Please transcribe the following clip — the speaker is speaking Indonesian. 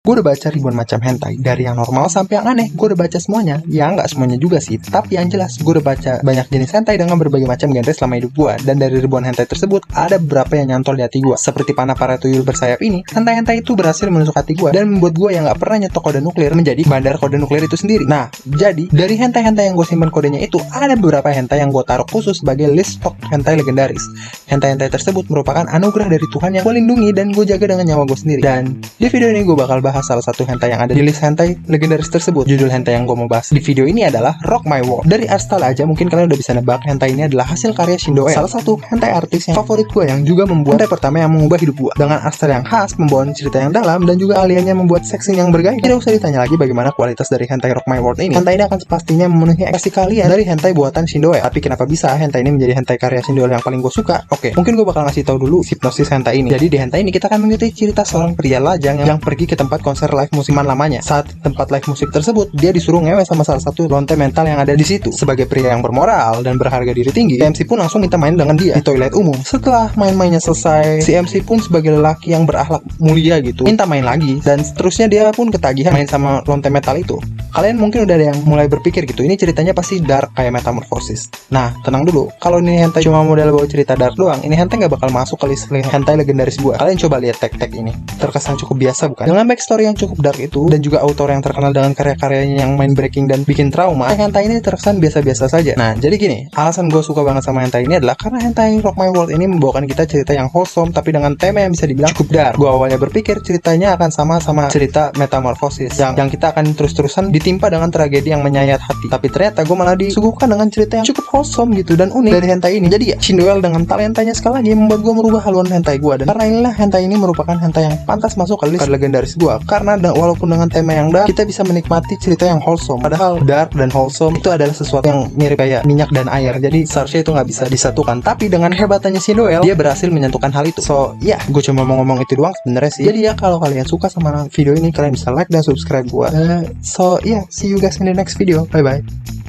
Gue udah baca ribuan macam hentai, dari yang normal sampai yang aneh. Gue udah baca semuanya, ya nggak semuanya juga sih, tapi yang jelas gue udah baca banyak jenis hentai dengan berbagai macam genre selama hidup gue. Dan dari ribuan hentai tersebut, ada beberapa yang nyantol di hati gue. Seperti panah para tuyul bersayap ini, hentai-hentai itu berhasil menusuk hati gue dan membuat gue yang nggak pernah nyetok kode nuklir menjadi bandar kode nuklir itu sendiri. Nah, jadi dari hentai-hentai yang gue simpan kodenya itu, ada beberapa hentai yang gue taruh khusus sebagai list stok hentai legendaris. Hentai-hentai tersebut merupakan anugerah dari Tuhan yang gue lindungi dan gue jaga dengan nyawa gue sendiri. Dan di video ini gue bakal bahas salah satu hentai yang ada di list hentai legendaris tersebut. Judul hentai yang gue mau bahas di video ini adalah Rock My World. Dari art style aja mungkin kalian udah bisa nebak hentai ini adalah hasil karya Shindo L, salah satu hentai artis yang favorit gue yang juga membuat hentai pertama yang mengubah hidup gue. Dengan art style yang khas, membawa cerita yang dalam, dan juga aliannya membuat seksi yang bergaya. Tidak usah ditanya lagi bagaimana kualitas dari hentai Rock My World ini. Hentai ini akan pastinya memenuhi ekspektasi kalian dari hentai buatan Shindo L. Tapi kenapa bisa hentai ini menjadi hentai karya Shindo L yang paling gue suka? Oke, mungkin gue bakal ngasih tahu dulu hipnosis hentai ini. Jadi di hentai ini kita akan mengikuti cerita seorang pria lajang yang pergi ke tempat konser live musiman lamanya. Saat tempat live musik tersebut, dia disuruh ngewe sama salah satu lonte mental yang ada di situ. Sebagai pria yang bermoral dan berharga diri tinggi, si MC pun langsung minta main dengan dia di toilet umum. Setelah main-mainnya selesai, si MC pun sebagai lelaki yang berakhlak mulia gitu, minta main lagi, dan seterusnya dia pun ketagihan main sama lonte metal itu. Kalian mungkin udah ada yang mulai berpikir gitu, ini ceritanya pasti dark kayak Metamorphosis. Nah, tenang dulu, kalau ini hentai cuma model bawa cerita dark doang, ini hentai nggak bakal masuk ke list hentai legendaris gua. Kalian coba lihat tag-tag ini, terkesan cukup biasa bukan? Dengan backstory yang cukup dark itu, dan juga autor yang terkenal dengan karya-karyanya yang mind breaking dan bikin trauma, hentai ini terkesan biasa-biasa saja. Nah, jadi gini, alasan gue suka banget sama hentai ini adalah karena hentai Rock My World ini membawakan kita cerita yang wholesome tapi dengan tema yang bisa dibilang cukup dark. Gue awalnya berpikir ceritanya akan sama cerita Metamorphosis yang kita akan terus-terusan ditimpa dengan tragedi yang menyayat hati. Tapi ternyata gue malah disuguhkan dengan cerita yang cukup wholesome gitu dan unik dari hentai ini. Jadi ya, Shindo L dengan talentanya sekali lagi membuat gue merubah haluan hentai gue. Dan karena inilah hentai ini merupakan hentai yang pantas masuk ke list legendaris gue. Karena walaupun dengan tema yang dark, kita bisa menikmati cerita yang wholesome. Padahal dark dan wholesome itu adalah sesuatu yang mirip kayak minyak dan air. Jadi seharusnya itu nggak bisa disatukan. Tapi dengan hebatannya Shindo L, dia berhasil menyatukan hal itu. So ya, gue cuma mau ngomong itu doang sebenarnya sih. Jadi ya, kalau kalian suka sama video ini, kalian bisa like dan subscribe gue. So yeah, see you guys in the next video. Bye bye.